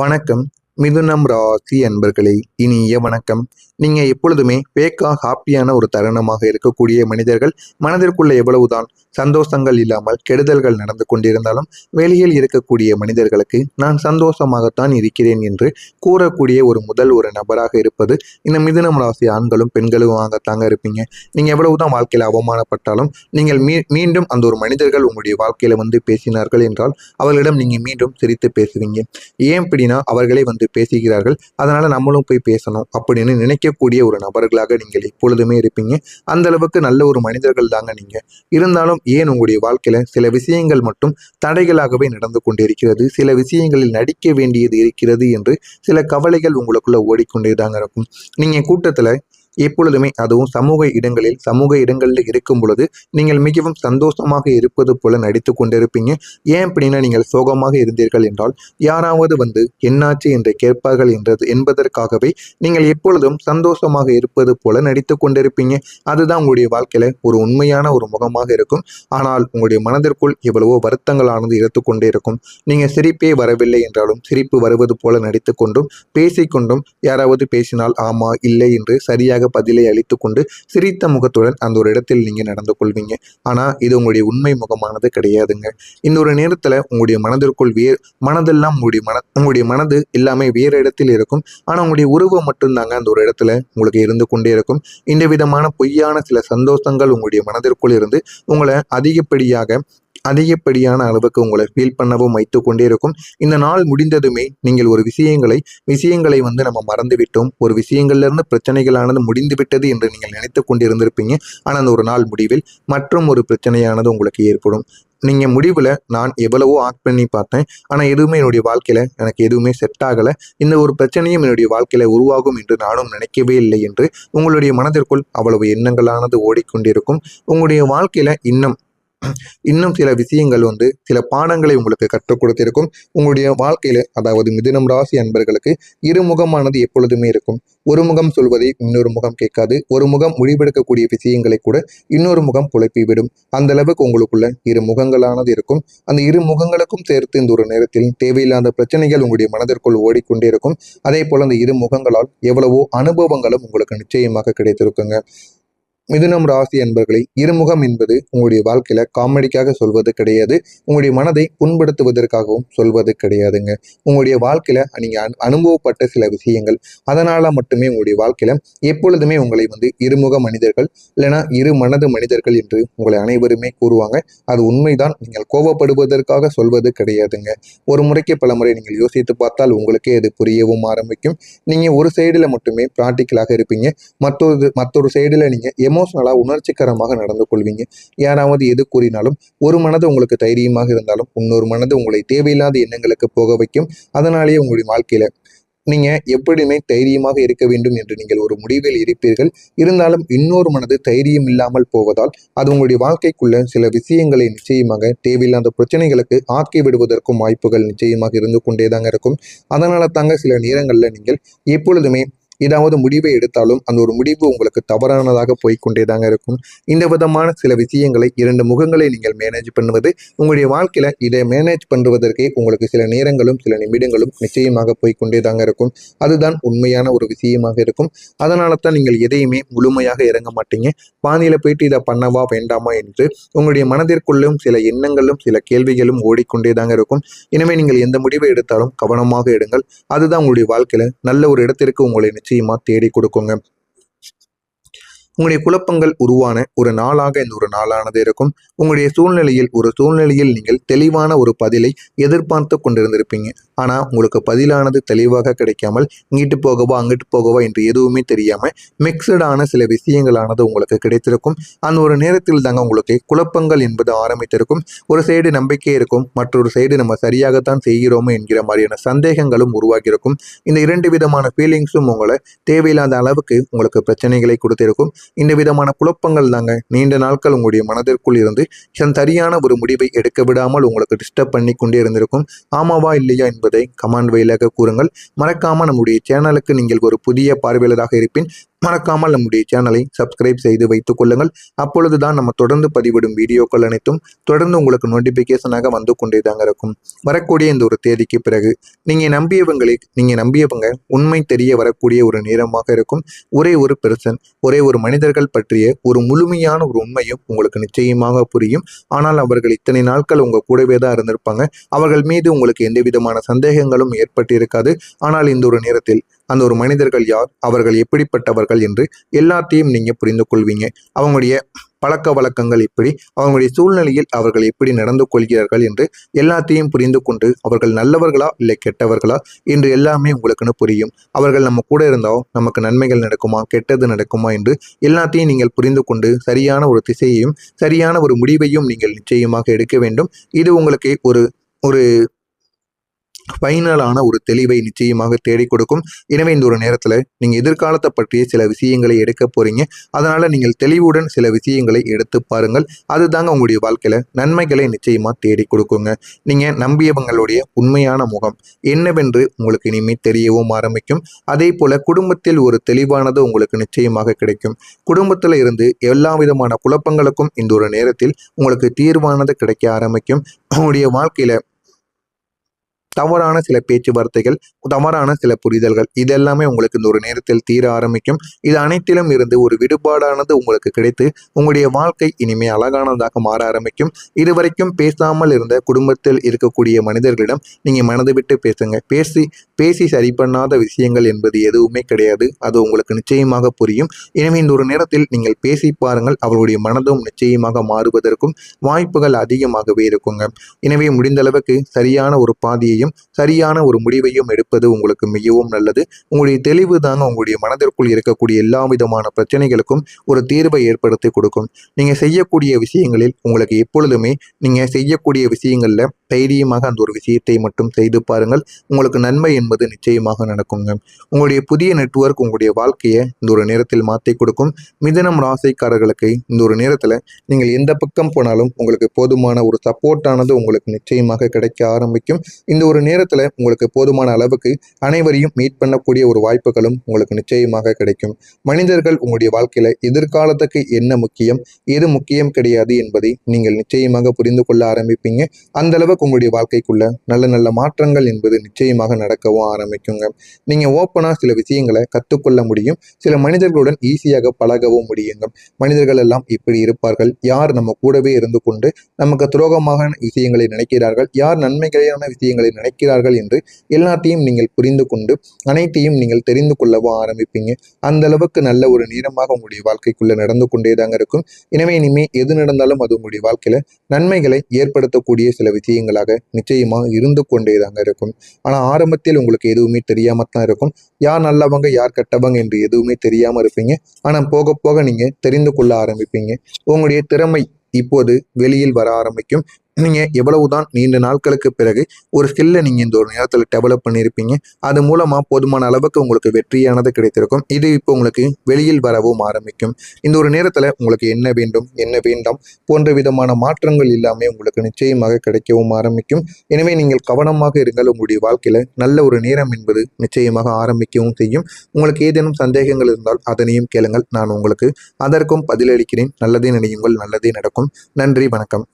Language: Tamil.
வணக்கம். மிதுனம் ராசி அன்பர்களே, இனிய வணக்கம். நீங்க எப்பொழுதுமே பேக்கா ஹாப்பியான ஒரு தருணமாக இருக்கக்கூடிய மனிதர்கள். மனதிற்குள்ள எவ்வளவுதான் சந்தோஷங்கள் இல்லாமல் கெடுதல்கள் நடந்து கொண்டிருந்தாலும் வெளியில் இருக்கக்கூடிய மனிதர்களுக்கு நான் சந்தோஷமாகத்தான் இருக்கிறேன் என்று கூறக்கூடிய ஒரு நபராக இருப்பது இந்த மிதுனம் ராசி ஆண்களும் பெண்களும் வாங்கத்தாங்க இருப்பீங்க. நீங்க எவ்வளவுதான் வாழ்க்கையில அவமானப்பட்டாலும் நீங்கள் மீண்டும் அந்த ஒரு மனிதர்கள் உங்களுடைய வாழ்க்கையில பேசினார்கள் என்றால் அவர்களிடம் நீங்க மீண்டும் சிரித்து பேசுவீங்க. ஏன் அப்படின்னா அவர்களே பேசுகிறார்கள், அதனால நம்மளும் போய் பேசணும் அப்படின்னு நினைக்கக்கூடிய ஒரு நபர்களாக நீங்கள் எப்பொழுதுமே இருப்பீங்க. அந்த அளவுக்கு நல்ல ஒரு மனிதர்கள் தாங்க நீங்க. இருந்தாலும் ஏன் உங்களுடைய வாழ்க்கையில சில விஷயங்கள் மட்டும் தடைகளாகவே நடந்து கொண்டிருக்கிறது, சில விஷயங்களில் நடிக்க வேண்டியது இருக்கிறது என்று சில கவலைகள் உங்களுக்குள்ள ஓடிக்கொண்டே தாங்க இருக்கும். நீங்க கூட்டத்துல எப்பொழுதுமே அதுவும் சமூக இடங்களில் இருக்கும் பொழுது நீங்கள் மிகவும் சந்தோஷமாக இருப்பது போல நடித்து கொண்டிருப்பீங்க. ஏன் அப்படின்னா நீங்கள் சோகமாக இருந்தீர்கள் என்றால் யாராவது என்னாச்சு என்று கேட்பார்கள் என்பதற்காகவே நீங்கள் எப்பொழுதும் சந்தோஷமாக இருப்பது போல நடித்து கொண்டிருப்பீங்க. அதுதான் உங்களுடைய வாழ்க்கையில ஒரு உண்மையான ஒரு முகமாக இருக்கும். ஆனால் உங்களுடைய மனதிற்குள் எவ்வளவோ வருத்தங்களானது எடுத்துக்கொண்டே இருக்கும். நீங்க சிரிப்பே வரவில்லை என்றாலும் சிரிப்பு வருவது போல நடித்து கொண்டும் பேசிக்கொண்டும் யாராவது பேசினால் ஆமா இல்லை என்று சரியாக பதிலை அளித்து கொண்டு சிரித்த முகத்துடன் அந்த ஒரு இடத்தில் நீங்க நடந்து கொள்வீங்க. ஆனா இது உங்களுடைய உண்மை முகமானது கிடையாதுங்க. இந்த ஒரு நேரத்துல உங்களுடைய மனதிற்குள் மனதெல்லாம் உங்களுடைய மனது எல்லாமே வேறு இடத்தில் இருக்கும். ஆனா உங்களுடைய உருவம் மட்டும்தாங்க அந்த ஒரு இடத்துல உங்களுக்கு இருந்து கொண்டே இருக்கும். இந்த விதமான பொய்யான சில சந்தோஷங்கள் உங்களுடைய மனதிற்குள் இருந்து உங்களை அதிகப்படியான அளவுக்கு உங்களை ஃபீல் பண்ணவும் வைத்து கொண்டே இருக்கும். இந்த நாள் முடிந்ததுமே நீங்கள் ஒரு விஷயங்களை நம்ம மறந்துவிட்டோம், ஒரு விஷயங்கள்ல இருந்து பிரச்சனைகளானது முடிந்து விட்டது என்று நீங்கள் நினைத்து கொண்டிருந்திருப்பீங்க. ஆனால் அந்த ஒரு நாள் முடிவில் மற்றும் ஒரு பிரச்சனையானது உங்களுக்கு ஏற்படும். நீங்க முடிவுல நான் எவ்வளவோ ஆக்ட் பண்ணி பார்த்தேன், ஆனா எதுவுமே என்னுடைய வாழ்க்கையில எனக்கு எதுவுமே செட் ஆகல, இந்த ஒரு பிரச்சனையும் என்னுடைய வாழ்க்கையில உருவாகும் என்று நானும் நினைக்கவே இல்லை என்று உங்களுடைய மனதிற்குள் அவ்வளவு எண்ணங்களானது ஓடிக்கொண்டிருக்கும். உங்களுடைய வாழ்க்கையில இன்னும் சில விஷயங்கள் சில பாடங்களை உங்களுக்கு கற்றுக் கொடுத்திருக்கும். உங்களுடைய வாழ்க்கையில அதாவது மிதுனம் ராசி அன்பர்களுக்கு இருமுகமானது எப்பொழுதுமே இருக்கும். ஒரு முகம் சொல்வதை இன்னொரு முகம் கேட்காது. ஒரு முகம் முடிவெடுக்கக்கூடிய விஷயங்களை கூட இன்னொரு முகம் குழப்பி விடும். அந்த அளவுக்கு உங்களுக்குள்ள இரு முகங்களானது இருக்கும். அந்த இரு முகங்களுக்கும் சேர்த்து இந்த ஒரு நேரத்தில் தேவையில்லாத பிரச்சனைகள் உங்களுடைய மனதிற்குள் ஓடிக்கொண்டே இருக்கும். அதே போல அந்த இரு முகங்களால் எவ்வளவோ அனுபவங்களும் உங்களுக்கு நிச்சயமாக கிடைத்திருக்குங்க. மிதுனம் ராசி என்பர்களை இருமுகம் என்பது உங்களுடைய வாழ்க்கையில காமெடிக்காக சொல்வது கிடையாது, உங்களுடைய மனதை புண்படுத்துவதற்காகவும் சொல்வது கிடையாதுங்க. உங்களுடைய வாழ்க்கையில நீங்க அனுபவப்பட்ட சில விஷயங்கள், அதனால மட்டுமே உங்களுடைய வாழ்க்கையில எப்பொழுதுமே உங்களை இருமுக மனிதர்கள் இல்லைன்னா இரு மனது மனிதர்கள் என்று உங்களை அனைவருமே கூறுவாங்க. அது உண்மைதான். நீங்கள் கோபப்படுவதற்காக சொல்வது கிடையாதுங்க. ஒரு முறைக்கு பல முறை நீங்கள் யோசித்து பார்த்தால் உங்களுக்கே அது புரியவும் ஆரம்பிக்கும். நீங்க ஒரு சைடுல மட்டுமே பிராக்டிக்கலாக இருப்பீங்க, மற்றொரு சைடுல நீங்க எமோஷனலா உணர்ச்சிகரமாக நடந்து கொள்வீங்க. யாராவது எது கூறினாலும் ஒரு மனது உங்களுக்கு தைரியமாக இருந்தாலும் இன்னொரு மனது உங்களை தேவையில்லாத எண்ணங்களுக்கு போக வைக்கும். அதனாலேயே உங்களுடைய வாழ்க்கையில நீங்க எப்படியுமே தைரியமாக இருக்க வேண்டும் என்று நீங்கள் ஒரு முடிவில் இருப்பீர்கள். இருந்தாலும் இன்னொரு மனது தைரியம் இல்லாமல் போவதால் அது உங்களுடைய வாழ்க்கைக்குள்ள சில விஷயங்களை நிச்சயமாக தேவையில்லாத பிரச்சனைகளுக்கு ஆக்கி விடுவதற்கும் வாய்ப்புகள் நிச்சயமாக இருந்து கொண்டேதாங்க இருக்கும். அதனால தாங்க சில நேரங்கள்ல நீங்கள் எப்பொழுதுமே ஏதாவது முடிவை எடுத்தாலும் அந்த ஒரு முடிவு உங்களுக்கு தவறானதாக போய்கொண்டேதாங்க இருக்கும். இந்த விதமான சில விஷயங்களை, இரண்டு முகங்களை நீங்கள் மேனேஜ் பண்ணுவது உங்களுடைய வாழ்க்கையில இதை மேனேஜ் பண்ணுவதற்கே உங்களுக்கு சில நேரங்களும் சில நிமிடங்களும் நிச்சயமாக போய்கொண்டேதாங்க இருக்கும். அதுதான் உண்மையான ஒரு விஷயமாக இருக்கும். அதனால தான் நீங்கள் எதையுமே முழுமையாக இறங்க மாட்டீங்க. பாதியில போயிட்டு இதை பண்ணவா வேண்டாமா என்று உங்களுடைய மனதிற்குள்ளும் சில எண்ணங்களும் சில கேள்விகளும் ஓடிக்கொண்டேதாங்க இருக்கும். எனவே நீங்கள் எந்த முடிவை எடுத்தாலும் கவனமாக எடுங்கள். அதுதான் உங்களுடைய வாழ்க்கையில நல்ல ஒரு இடத்திற்கு உங்களை நிச்சயமா தேடி கொடுக்குங்க. உங்களுடைய குழப்பங்கள் உருவான ஒரு நாளாக இந்த ஒரு நாளானது இருக்கும். உங்களுடைய சூழ்நிலையில் நீங்கள் தெளிவான ஒரு பதிலை எதிர்பார்த்து கொண்டிருந்திருப்பீங்க. ஆனா உங்களுக்கு பதிலானது தெளிவாக கிடைக்காமல் இங்கிட்டு போகவா அங்கிட்டு போகவா என்று எதுவுமே தெரியாம மிக்சடான சில விஷயங்களானது உங்களுக்கு கிடைத்திருக்கும். அந்த ஒரு நேரத்தில் தாங்க உங்களுக்கு குழப்பங்கள் என்பது ஆரம்பித்திருக்கும். ஒரு சைடு நம்பிக்கை இருக்கும், மற்றொரு சைடு நம்ம சரியாகத்தான் செய்கிறோமோ என்கிற மாதிரியான சந்தேகங்களும் உருவாகியிருக்கும். இந்த இரண்டு விதமான ஃபீலிங்ஸும் உங்களை தேவையில்லாத அளவுக்கு உங்களுக்கு பிரச்சனைகளை கொடுத்திருக்கும். இந்த விதமான குழப்பங்கள் தாங்க நீண்ட நாட்கள் உங்களுடைய மனதிற்குள் இருந்து சரியான ஒரு முடிவை எடுக்க விடாமல் உங்களுக்கு டிஸ்டர்ப் பண்ணி கொண்டே இருந்திருக்கும். ஆமாவா இல்லையா என்பதை கமெண்ட் வாயிலாக கூறுங்கள். மறக்காம நம்முடைய சேனலுக்கு நீங்கள் ஒரு புதிய பார்வையாளராக இருப்பின் மறக்காமல் நம்முடைய சேனலை சப்ஸ்கிரைப் செய்து வைத்துக் கொள்ளுங்கள். அப்பொழுதுதான் நம்ம தொடர்ந்து பதிவிடும் வீடியோக்கள் அனைத்தும் தொடர்ந்து உங்களுக்கு நோட்டிபிகேஷனாக வந்து கொண்டே தாங்க இருக்கும். வரக்கூடிய இந்த ஒரு தேதிக்கு பிறகு நீங்க நம்பியவங்க உண்மை தெரிய வரக்கூடிய ஒரு நேரமாக இருக்கும். ஒரே ஒரு பெர்சன், ஒரே ஒரு மனிதர்கள் பற்றிய ஒரு முழுமையான ஒரு உண்மையும் உங்களுக்கு நிச்சயமாக புரியும். ஆனால் அவர்கள் இத்தனை நாட்கள் உங்க கூடவே தான் இருந்திருப்பாங்க. அவர்கள் மீது உங்களுக்கு எந்த விதமான சந்தேகங்களும் ஏற்பட்டிருக்காது. ஆனால் இந்த ஒரு நேரத்தில் அந்த ஒரு மனிதர்கள் யார், அவர்கள் எப்படிப்பட்டவர்கள் என்று எல்லாத்தையும் நீங்க புரிந்து கொள்வீங்க. அவங்களுடைய பழக்க வழக்கங்கள் எப்படி, அவங்களுடைய சூழ்நிலையில் அவர்கள் எப்படி நடந்து கொள்கிறார்கள் என்று எல்லாத்தையும் புரிந்து கொண்டு அவர்கள் நல்லவர்களா இல்லை கெட்டவர்களா என்று எல்லாமே உங்களுக்குன்னு புரியும். அவர்கள் நம்ம கூட இருந்தால் நமக்கு நன்மைகள் நடக்குமா கெட்டது நடக்குமா என்று எல்லாத்தையும் நீங்கள் புரிந்து கொண்டு சரியான ஒரு திசையையும் சரியான ஒரு முடிவையும் நீங்கள் நிச்சயமாக எடுக்க வேண்டும். இது உங்களுக்கு ஒரு ஒரு ஃபைனலான ஒரு தெளிவை நிச்சயமாக தேடி கொடுக்கும். எனவே இந்த ஒரு நேரத்தில் நீங்கள் எதிர்காலத்தை பற்றிய சில விஷயங்களை எடுக்க போறீங்க. அதனால நீங்கள் தெளிவுடன் சில விஷயங்களை எடுத்து பாருங்கள். அதுதாங்க உங்களுடைய வாழ்க்கையில நன்மைகளை நிச்சயமா தேடி கொடுக்குங்க. நீங்க நம்பியவங்களுடைய உண்மையான முகம் என்னவென்று உங்களுக்கு இனிமேல் தெரியவும் ஆரம்பிக்கும். அதே போல குடும்பத்தில் ஒரு தெளிவானது உங்களுக்கு நிச்சயமாக கிடைக்கும். குடும்பத்தில் இருந்து எல்லா விதமான குழப்பங்களுக்கும் இந்த ஒரு நேரத்தில் உங்களுக்கு தீர்வானது கிடைக்க ஆரம்பிக்கும். உங்களுடைய வாழ்க்கையில தவறான சில பேச்சுவார்த்தைகள், தவறான சில புரிதல்கள் இதெல்லாமே உங்களுக்கு இந்த ஒரு நேரத்தில் தீர ஆரம்பிக்கும். இது அனைத்திலும் இருந்து ஒரு விடுபாடானது உங்களுக்கு கிடைத்து உங்களுடைய வாழ்க்கை இனிமே அழகானதாக மாற ஆரம்பிக்கும். இதுவரைக்கும் பேசாமல் இருந்த குடும்பத்தில் இருக்கக்கூடிய மனிதர்களிடம் நீங்க மனது விட்டு பேசுங்க. பேசி சரி பண்ணாத விஷயங்கள் என்பது எதுவுமே கிடையாது. அது உங்களுக்கு நிச்சயமாக புரியும். எனவே இந்த ஒரு நேரத்தில் நீங்கள் பேசி பாருங்கள். அவர்களுடைய மனதும் நிச்சயமாக மாறுவதற்கும் வாய்ப்புகள் அதிகமாகவே இருக்குங்க. எனவே முடிந்த அளவுக்கு சரியான ஒரு பாதையை சரியான ஒரு முடிவையும் எடுப்பது உங்களுக்கு மிகவும் நல்லது. உங்களுடைய தெளிவு தாங்க உங்களுடைய மனதிற்குள் இருக்கக்கூடிய எல்லா விதமான பிரச்சனைகளுக்கும் ஒரு தீர்வை ஏற்படுத்தி கொடுக்கும். நீங்க செய்யக்கூடிய விஷயங்களில் உங்களுக்கு எப்பொழுதுமே நீங்க செய்யக்கூடிய விஷயங்கள்ல தைரியமாக அந்த ஒரு விஷயத்தை மட்டும் செய்து பாருங்கள். உங்களுக்கு நன்மை என்பது நிச்சயமாக நடக்குங்க. உங்களுடைய புதிய நெட்வொர்க் உங்களுடைய வாழ்க்கையை இந்த ஒரு நேரத்தில் மாற்றி கொடுக்கும். மிதுனம் ராசிக்காரர்களுக்கு இந்த ஒரு நேரத்தில் நீங்கள் எந்த பக்கம் போனாலும் உங்களுக்கு போதுமான ஒரு சப்போர்ட்டானது உங்களுக்கு நிச்சயமாக கிடைக்க ஆரம்பிக்கும். இந்த ஒரு நேரத்தில் உங்களுக்கு போதுமான அளவுக்கு அனைவரையும் மீட் பண்ணக்கூடிய ஒரு வாய்ப்புகளும் உங்களுக்கு நிச்சயமாக கிடைக்கும். மனிதர்கள் உங்களுடைய வாழ்க்கையில எதிர்காலத்துக்கு என்ன முக்கியம், எது முக்கியம் கிடையாது என்பதை நீங்கள் நிச்சயமாக புரிந்து கொள்ள ஆரம்பிப்பீங்க. அந்த அளவுக்கு உங்களுடைய வாழ்க்கைக்குள்ள நல்ல நல்ல மாற்றங்கள் என்பது நிச்சயமாக நடக்கவும் ஆரம்பிக்குங்க. நீங்க ஓப்பனா சில விஷயங்களை கற்றுக்கொள்ள முடியும். சில மனிதர்களுடன் ஈஸியாக பழகவும் முடியுங்க. மனிதர்கள் எல்லாம் இப்படி இருப்பார்கள், யார் நம்ம கூடவே இருந்து கொண்டு நமக்கு துரோகமாக விஷயங்களை நினைக்கிறார்கள், யார் நன்மைகளான விஷயங்களை நினைக்கிறார்கள் என்று எல்லாத்தையும் நீங்கள் புரிந்து கொண்டு அனைத்தையும் நீங்கள் தெரிந்து கொள்ளவும் ஆரம்பிப்பீங்க. அந்த அளவுக்கு நல்ல ஒரு நேரமாக உங்களுடைய வாழ்க்கைக்குள்ள நடந்து கொண்டேதாங்க இருக்கும். எனவே இனிமே எது நடந்தாலும் அது உங்களுடைய வாழ்க்கையில நன்மைகளை ஏற்படுத்தக்கூடிய சில விஷயங்களாக நிச்சயமாக இருந்து கொண்டேதாங்க இருக்கும். ஆனா ஆரம்பத்தில் உங்களுக்கு எதுவுமே தெரியாமத்தான் இருக்கும். யார் நல்லவங்க யார் கெட்டவங்க என்று எதுவுமே தெரியாம இருப்பீங்க. ஆனா போக போக நீங்க தெரிந்து கொள்ள ஆரம்பிப்பீங்க. உங்களுடைய திறமை இப்போது வெளியில் வர ஆரம்பிக்கும். நீங்க எவ்வளவுதான் நீண்ட நாட்களுக்கு பிறகு ஒரு ஸ்கில்லை நீங்க இந்த ஒரு நேரத்தில் டெவலப் பண்ணியிருப்பீங்க. அது மூலமா போதுமான அளவுக்கு உங்களுக்கு வெற்றியானது கிடைத்திருக்கும். இது இப்போ உங்களுக்கு வெளியில் வரவும் ஆரம்பிக்கும். இந்த ஒரு நேரத்துல உங்களுக்கு என்ன வேண்டும் என்ன வேண்டாம் போன்ற விதமான மாற்றங்கள் எல்லாமே உங்களுக்கு நிச்சயமாக கிடைக்கவும் ஆரம்பிக்கும். எனவே நீங்கள் கவனமாக இருங்கள். உங்களுடைய வாழ்க்கையில நல்ல ஒரு நேரம் என்பது நிச்சயமாக ஆரம்பிக்கவும் செய்யும். உங்களுக்கு ஏதேனும் சந்தேகங்கள் இருந்தால் அதனையும் கேளுங்கள். நான் உங்களுக்கு அதற்கும் பதிலளிக்கிறேன். நல்லதே நினையுங்கள், நல்லதே நடக்கும். நன்றி, வணக்கம்.